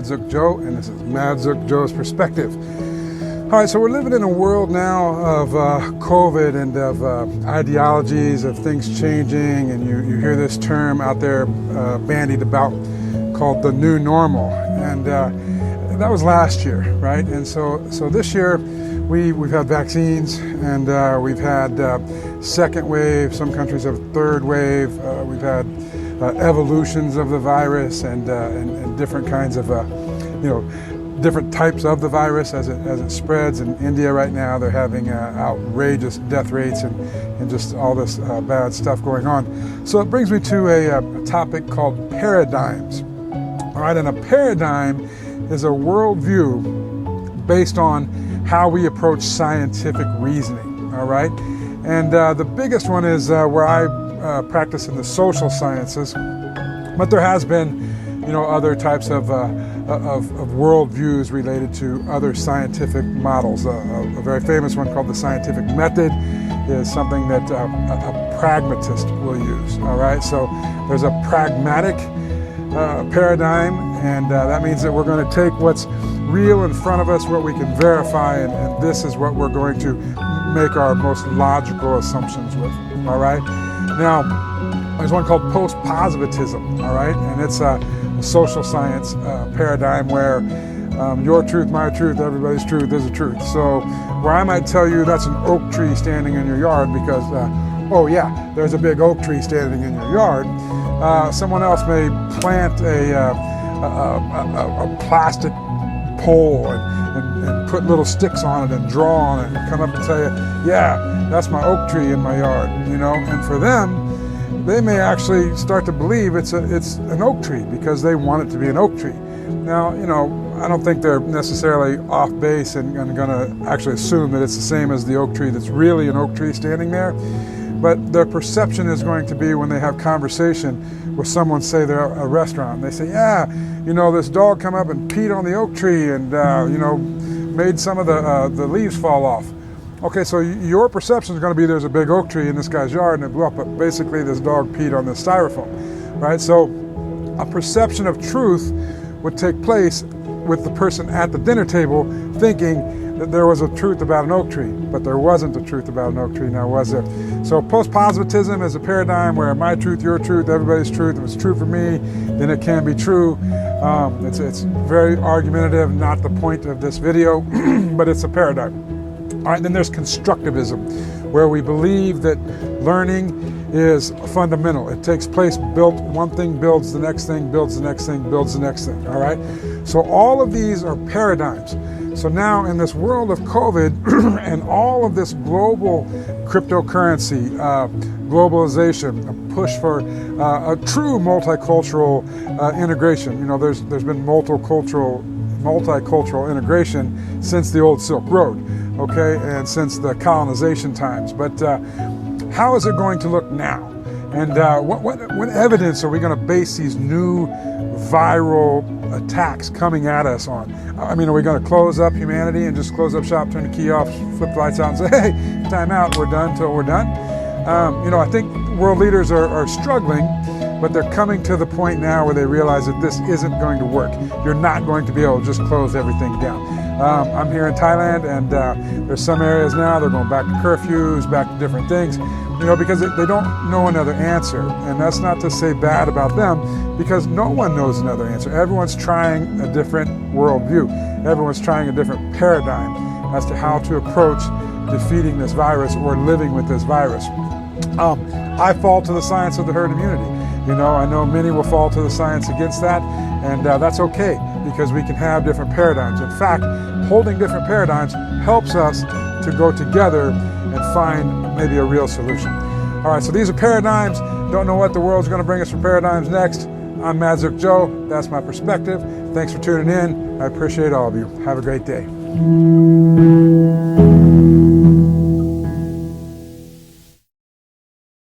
Mad Zook Joe, and this is Mad Zook Joe's Perspective. All right, so we're living in a world now of COVID and of ideologies, of things changing, and you hear this term out there bandied about called the new normal, and that was last year, right? And so this year we've had vaccines, and we've had second wave. Some countries have third wave. We've had evolutions of the virus and different kinds of different types of the virus as it spreads. In India right now, they're having outrageous death rates and just all this bad stuff going on. So it brings me to a topic called paradigms. All right, and a paradigm is a worldview based on how we approach scientific reasoning. All right, and the biggest one is where I practice in the social sciences, but there has been, other types of worldviews related to other scientific models. A very famous one called the scientific method is something that a pragmatist will use. All right, so there's a pragmatic paradigm, and that means that we're going to take what's real in front of us, what we can verify, and this is what we're going to make our most logical assumptions with. All right, now there's one called post-positivism. All right, and it's a social science paradigm where your truth, my truth, everybody's truth is a truth. So where I might tell you that's an oak tree standing in your yard because oh yeah, there's a big oak tree standing in your yard, someone else may plant a plastic pole and put little sticks on it and draw on it and come up and tell you, yeah, that's my oak tree in my yard, and for them, they may actually start to believe it's an oak tree because they want it to be an oak tree. Now, I don't think they're necessarily off base and going to actually assume that it's the same as the oak tree that's really an oak tree standing there. But their perception is going to be when they have conversation with someone, say they're at a restaurant, and they say, yeah, this dog come up and peed on the oak tree and, made some of the leaves fall off. Okay, so your perception is going to be there's a big oak tree in this guy's yard and it blew up, but basically this dog peed on this styrofoam, right? So a perception of truth would take place with the person at the dinner table thinking that there was a truth about an oak tree, but there wasn't a truth about an oak tree, now was there? So post-positivism is a paradigm where my truth, your truth, everybody's truth, if it's true for me, then it can be true. It's very argumentative, not the point of this video, but it's a paradigm. All right, then there's constructivism, where we believe that learning is fundamental. It takes place, one thing builds the next thing, builds the next thing, builds the next thing, all right? So all of these are paradigms. So now in this world of COVID and all of this global cryptocurrency, globalization, a push for a true multicultural integration. There's been multicultural integration since the old Silk Road, okay, and since the colonization times. But how is it going to look now? And what evidence are we going to base these new viral attacks coming at us on? I mean, are we going to close up humanity and just close up shop, turn the key off, flip the lights out and say, hey, time out, we're done till we're done? I think world leaders are struggling, but they're coming to the point now where they realize that this isn't going to work. You're not going to be able to just close everything down. I'm here in Thailand, and there's some areas now they're going back to curfews, back to different things, because they don't know another answer. And that's not to say bad about them, because no one knows another answer. Everyone's trying a different worldview. Everyone's trying a different paradigm as to how to approach defeating this virus or living with this virus. I fall to the science of the herd immunity. I know many will fall to the science against that, and that's okay, because we can have different paradigms. In fact, holding different paradigms helps us to go together and find maybe a real solution. All right, so these are paradigms. Don't know what the world's going to bring us for paradigms next. I'm Mad Zook Joe. That's my perspective. Thanks for tuning in. I appreciate all of you. Have a great day.